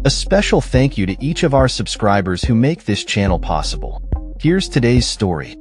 A special thank you to each of our subscribers who make this channel possible. Here's today's story.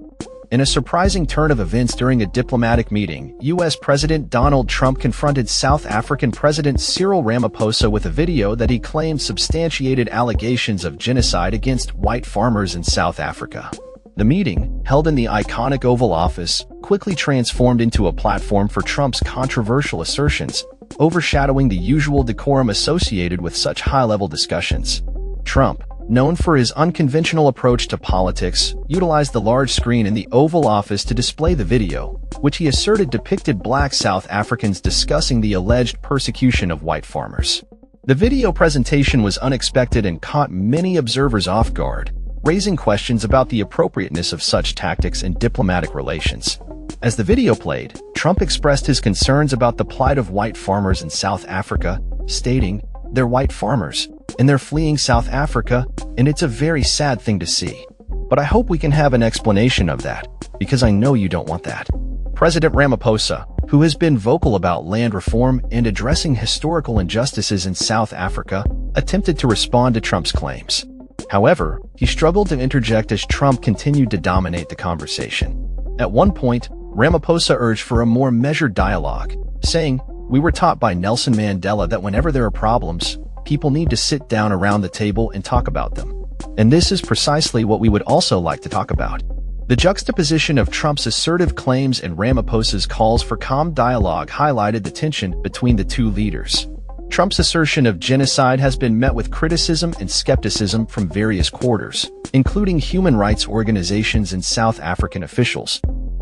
In a surprising turn of events during a diplomatic meeting, U.S. President Donald Trump confronted South African President Cyril Ramaphosa with a video that he claimed substantiated allegations of genocide against white farmers in South Africa. The meeting, held in the iconic Oval Office, quickly transformed into a platform for Trump's controversial assertions, overshadowing the usual decorum associated with such high-level discussions. Trump, known for his unconventional approach to politics, utilized the large screen in the Oval Office to display the video, which he asserted depicted black South Africans discussing the alleged persecution of white farmers. The video presentation was unexpected and caught many observers off guard, raising questions about the appropriateness of such tactics in diplomatic relations. As the video played, Trump expressed his concerns about the plight of white farmers in South Africa, stating, "They're white farmers, and they're fleeing South Africa, and it's a very sad thing to see. But I hope we can have an explanation of that, because I know you don't want that." President Ramaphosa, who has been vocal about land reform and addressing historical injustices in South Africa, attempted to respond to Trump's claims. However, he struggled to interject as Trump continued to dominate the conversation. At one point, Ramaphosa urged for a more measured dialogue, saying, "We were taught by Nelson Mandela that whenever there are problems, people need to sit down around the table and talk about them. And this is precisely what we would also like to talk about." The juxtaposition of Trump's assertive claims and Ramaphosa's calls for calm dialogue highlighted the tension between the two leaders. Trump's assertion of genocide has been met with criticism and skepticism from various quarters, including human rights organizations and South African officials,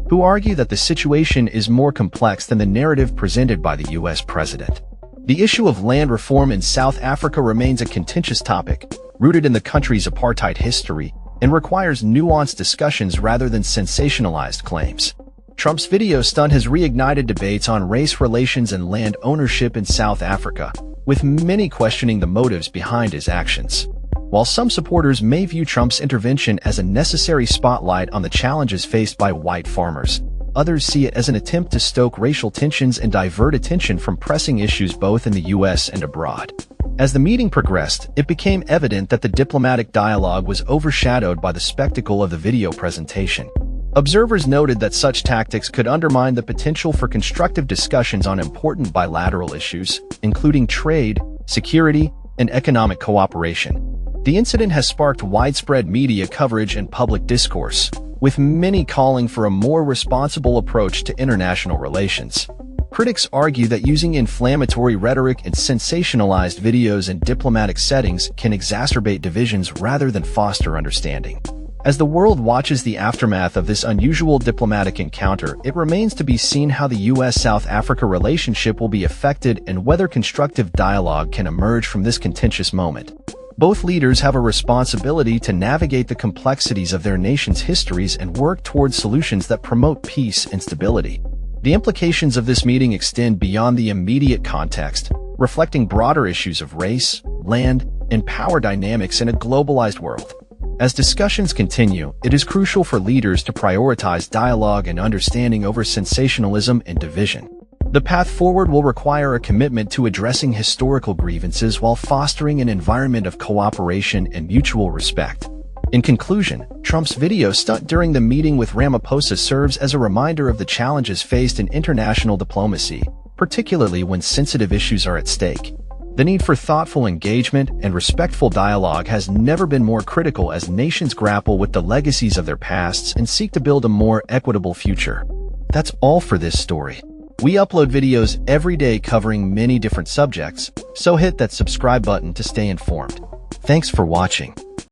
who argue that the situation is more complex than the narrative presented by the U.S. president. The issue of land reform in South Africa remains a contentious topic, rooted in the country's apartheid history, and requires nuanced discussions rather than sensationalized claims. Trump's video stunt has reignited debates on race relations and land ownership in South Africa, with many questioning the motives behind his actions. While some supporters may view Trump's intervention as a necessary spotlight on the challenges faced by white farmers, others see it as an attempt to stoke racial tensions and divert attention from pressing issues both in the U.S. and abroad. As the meeting progressed, it became evident that the diplomatic dialogue was overshadowed by the spectacle of the video presentation. Observers noted that such tactics could undermine the potential for constructive discussions on important bilateral issues, including trade, security, and economic cooperation. The incident has sparked widespread media coverage and public discourse, with many calling for a more responsible approach to international relations. Critics argue that using inflammatory rhetoric and sensationalized videos in diplomatic settings can exacerbate divisions rather than foster understanding. As the world watches the aftermath of this unusual diplomatic encounter, it remains to be seen how the U.S.-South Africa relationship will be affected and whether constructive dialogue can emerge from this contentious moment. Both leaders have a responsibility to navigate the complexities of their nation's histories and work towards solutions that promote peace and stability. The implications of this meeting extend beyond the immediate context, reflecting broader issues of race, land, and power dynamics in a globalized world. As discussions continue, it is crucial for leaders to prioritize dialogue and understanding over sensationalism and division. The path forward will require a commitment to addressing historical grievances while fostering an environment of cooperation and mutual respect. In conclusion, Trump's video stunt during the meeting with Ramaphosa serves as a reminder of the challenges faced in international diplomacy, particularly when sensitive issues are at stake. The need for thoughtful engagement and respectful dialogue has never been more critical as nations grapple with the legacies of their pasts and seek to build a more equitable future. That's all for this story. We upload videos every day covering many different subjects, so hit that subscribe button to stay informed. Thanks for watching.